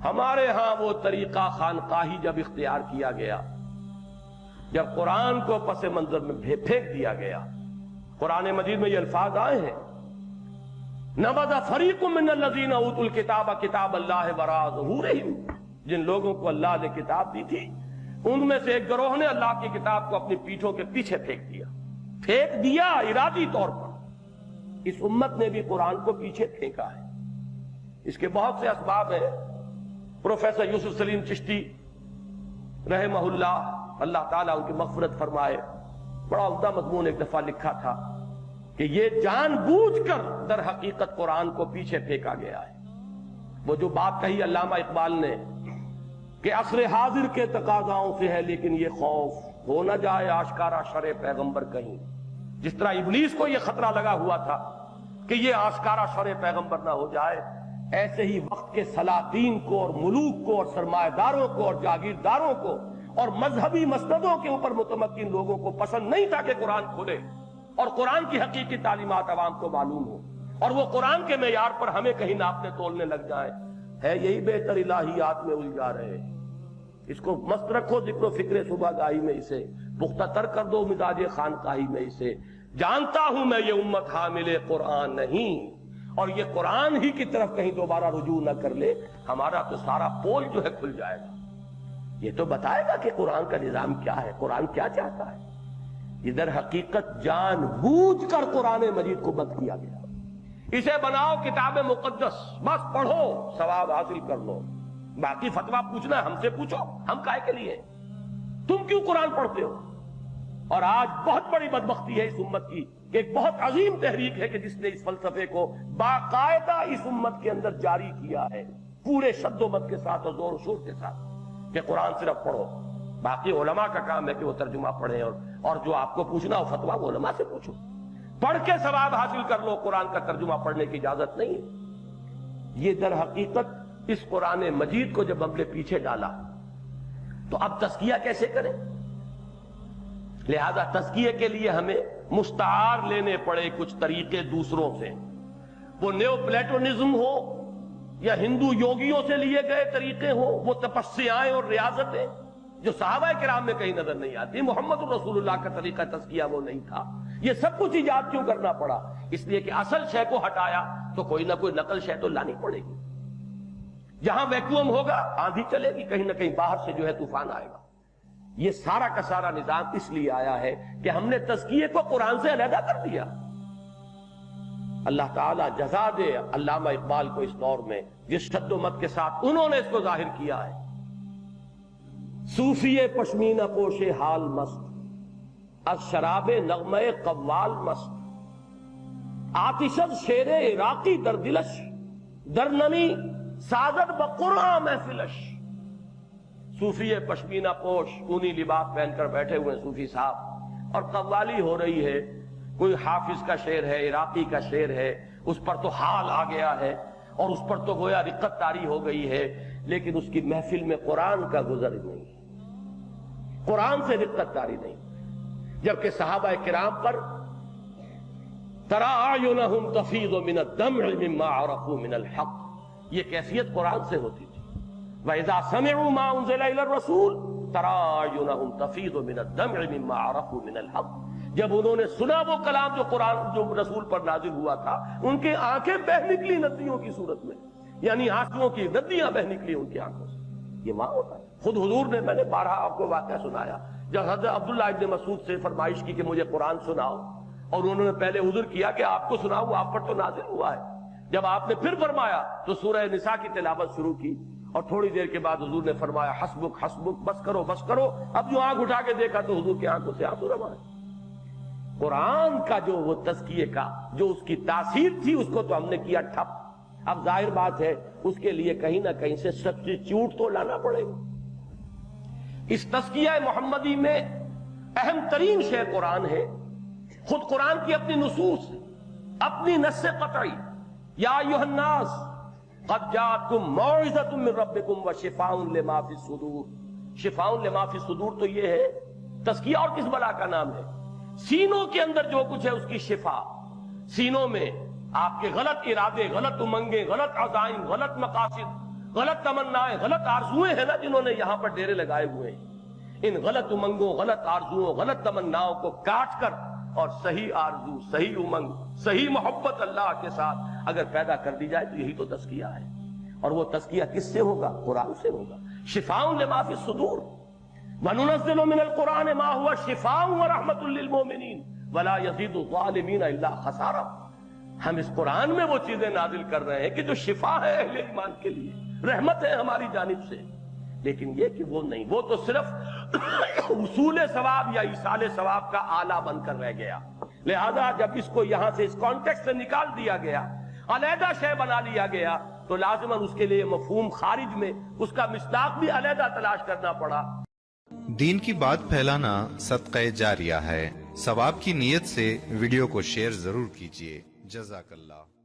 ہمارے ہاں وہ طریقہ خانقاہی جب اختیار کیا گیا، جب قرآن کو پس منظر میں پھینک دیا گیا، قرآن مجید میں یہ الفاظ آئے ہیں، نبذ فریق من الذین اوتوا الکتاب کتاب اللہ وراء ظہورہم، جن لوگوں کو اللہ نے کتاب دی تھی ان میں سے ایک گروہ نے اللہ کی کتاب کو اپنی پیٹھوں کے پیچھے پھینک دیا ارادی طور پر۔ اس امت نے بھی قرآن کو پیچھے پھینکا ہے۔ اس کے بہت سے اسباب ہیں۔ پروفیسر یوسف سلیم چشتی رحمہ اللہ، اللہ تعالیٰ ان کی مغفرت فرمائے، بڑا عمدہ مضمون ایک دفعہ لکھا تھا کہ یہ جان بوجھ کر در حقیقت قرآن کو پیچھے پھینکا گیا ہے۔ وہ جو بات کہی علامہ اقبال نے کہ عصر حاضر کے تقاضاؤں سے ہے لیکن یہ خوف ہو نہ جائے آشکارا شرع پیغمبر کہیں، جس طرح ابلیس کو یہ خطرہ لگا ہوا تھا کہ یہ آشکارا شرع پیغمبر نہ ہو جائے، ایسے ہی وقت کے سلاطین کو اور ملوک کو اور سرمایہ داروں کو اور جاگیرداروں کو اور مذہبی مسندوں کے اوپر متمکن لوگوں کو پسند نہیں تھا کہ قرآن کھلے اور قرآن کی حقیقی تعلیمات عوام کو معلوم ہو، اور وہ قرآن کے معیار پر ہمیں کہیں ناپنے تولنے لگ جائیں۔ ہے یہی بہتر الہیات میں الجھا رہے، اس کو مست رکھو ذکر و فکر صبح گاہی میں، اسے پختہ تر کر دو مزاج خانقاہی میں اسے۔ جانتا ہوں میں یہ امت حامل قرآن نہیں، اور یہ قرآن ہی کی طرف کہیں دوبارہ رجوع نہ کر لے، ہمارا تو سارا پول جو ہے کھل جائے گا۔ یہ تو بتائے گا کہ قرآن کا نظام کیا ہے، قرآن کیا چاہتا ہے۔ ادھر حقیقت جان بوجھ کر قرآن مجید کو بند کیا گیا۔ اسے بناؤ کتاب مقدس، بس پڑھو ثواب حاصل کر لو، باقی فتویٰ پوچھنا ہے ہم سے پوچھو، ہم کائے کے لیے، تم کیوں قرآن پڑھتے ہو؟ اور آج بہت بڑی بدبختی ہے اس امت کی کہ ایک بہت عظیم تحریک ہے کہ جس نے اس فلسفے کو باقاعدہ اس امت کے اندر جاری کیا ہے، پورے شد و مد کے ساتھ اور زور و شور کے ساتھ، کہ قرآن صرف پڑھو، باقی علماء کا کام ہے کہ وہ ترجمہ پڑھیں، اور جو آپ کو پوچھنا ہو فتویٰ وہ علماء سے پوچھو، پڑھ کے ثواب حاصل کر لو، قرآن کا ترجمہ پڑھنے کی اجازت نہیں ہے۔ یہ در حقیقت اس قرآن مجید کو جب ہم نے پیچھے ڈالا تو اب تزکیہ کیسے کریں؟ لہذا تزکیے کے لیے ہمیں مستعار لینے پڑے کچھ طریقے دوسروں سے، وہ نیو پلیٹونزم ہو یا ہندو یوگیوں سے لیے گئے طریقے ہو، وہ تپسیائیں اور ریاضتیں جو صحابہ کرام میں کہیں نظر نہیں آتی، محمد رسول اللہ کا طریقہ تزکیہ وہ نہیں تھا۔ یہ سب کچھ ایجاد کیوں کرنا پڑا؟ اس لیے کہ اصل شے کو ہٹایا تو کوئی نہ کوئی نقل شے تو لانی پڑے گی۔ جہاں ویکیوم ہوگا آندھی چلے گی، کہیں نہ کہیں باہر سے جو ہے طوفان آئے گا۔ یہ سارا کا سارا نظام اس لیے آیا ہے کہ ہم نے تزکیے کو قرآن سے علیحدہ کر دیا۔ اللہ تعالیٰ جزا دے علامہ اقبال کو اس دور میں جس شد و مد کے ساتھ انہوں نے اس کو ظاہر کیا ہے۔ صوفی پشمینہ پوش حال مست، از شراب نغمہ قوال مست، آتشد شیر عراقی در دلش، در نمی سازد بقرآن محفلش۔ صوفی پشمینہ پوش اونی لباس پہن کر بیٹھے ہوئے صوفی صاحب، اور قوالی ہو رہی ہے، کوئی حافظ کا شعر ہے، عراقی کا شعر ہے، اس پر تو حال آ گیا ہے اور اس پر تو گویا رقت طاری ہو گئی ہے، لیکن اس کی محفل میں قرآن کا گزر نہیں، قرآن سے رقت طاری نہیں۔ جبکہ صحابہ کرام پر ترى اعینہم تفیض من الدمع مما عرفوا من الحق، یہ کیفیت قرآن سے ہوتی تھی۔ وَإِذَا سَمِعُوا مَا أُنزِلَ إِلَى الرَّسُولِ تَرَى أَعْيُنَهُمْ تَفِيضُ مِنَ الدَّمْعِ مِمَّا عَرَفُوا مِنَ الْحَقِّ، جب انہوں نے سنا وہ کلام جو قرآن جو رسول پر نازل ہوا تھا، ان کی آنکھیں بہہ نکلی ندیوں کی صورت میں، یعنی آنسوؤں کی ندیاں بہہ نکلی ان کی آنکھوں سے۔ یہ وہاں ہوتا ہے۔ خود حضور نے، میں نے بارہا آپ کو واقعہ سنایا، جب حضرت عبداللہ ابن مسعود سے فرمائش کی کہ مجھے قرآن سناؤ، اور انہوں نے پہلے عذر کیا کہ آپ کو سناؤ، آپ پر تو نازل ہوا ہے۔ جب آپ نے پھر فرمایا تو سورہ نساء کی تلاوت شروع کی، اور تھوڑی دیر کے بعد حضور نے فرمایا حسبک حسبک، بس کرو بس کرو۔ اب جو آنکھ اٹھا کے دیکھا تو حضور کی آنکھوں سے آنسو روا ہے۔ قرآن کا جو وہ تزکیے کا جو اس کی تاثیر تھی، اس کو تو ہم نے کیا ٹھپ۔ اب ظاہر بات ہے اس کے لیے کہیں نہ کہیں سے سبسٹیچیوٹ تو لانا پڑے گا۔ اس تزکیہ محمدی میں اہم ترین شے قرآن ہے۔ خود قرآن کی اپنی نصوص، اپنی نص قطعی، یا ایھا الناس قد جاءتکم موعظۃ من ربکم وشفاء لما فی الصدور۔ شفاء لما فی الصدور تو یہ ہے تزکیہ، اور کس بلا کا نام ہے؟ سینوں کے اندر جو کچھ ہے اس کی شفا۔ سینوں میں آپ کے غلط ارادے، غلط امنگیں، غلط عزائم، غلط مقاصد، غلط تمنائیں، غلط آرزویں ہیں نا جنہوں نے یہاں پر ڈیرے لگائے ہوئے ہیں، ان غلط امنگوں، غلط آرزوؤں، غلط تمناؤں کو کاٹ کر اور صحیح آرزو، صحیح امنگ، صحیح محبت اللہ کے ساتھ اگر پیدا کر دی جائے تو یہی تو تزکیہ ہے۔ اور وہ تزکیہ کس سے ہوگا؟ قرآن سے ہوگا۔ شفاء لما فی الصدور وَنُنَزِّلُ مِنَ الْقُرْآنِ مَا هُوَ شِفَاءٌ وَرَحْمَةٌ لِّلْمُؤْمِنِينَ وَلَا يَزِيدُ الظَّالِمِينَ إِلَّا خَسَارًا۔ ہم اس قرآن میں وہ چیزیں نازل کر رہے ہیں کہ جو شفا ہے اہل ایمان کے لیے، رحمت ہے ہماری جانب سے، لیکن یہ کہ وہ نہیں، وہ تو صرف حصول ثواب یا ایصال ثواب کا آلہ بن کر رہ گیا۔ لہذا جب اس کو یہاں سے اس کانٹیکسٹ سے نکال دیا گیا، علیحدہ شے بنا لیا گیا، تو لازماً اس کے لیے مفہوم خارج میں اس کا مصداق بھی علیحدہ تلاش کرنا پڑا۔ دین کی بات پھیلانا صدقہ جاریہ ہے۔ ثواب کی نیت سے ویڈیو کو شیئر ضرور کیجیے۔ جزاک اللہ۔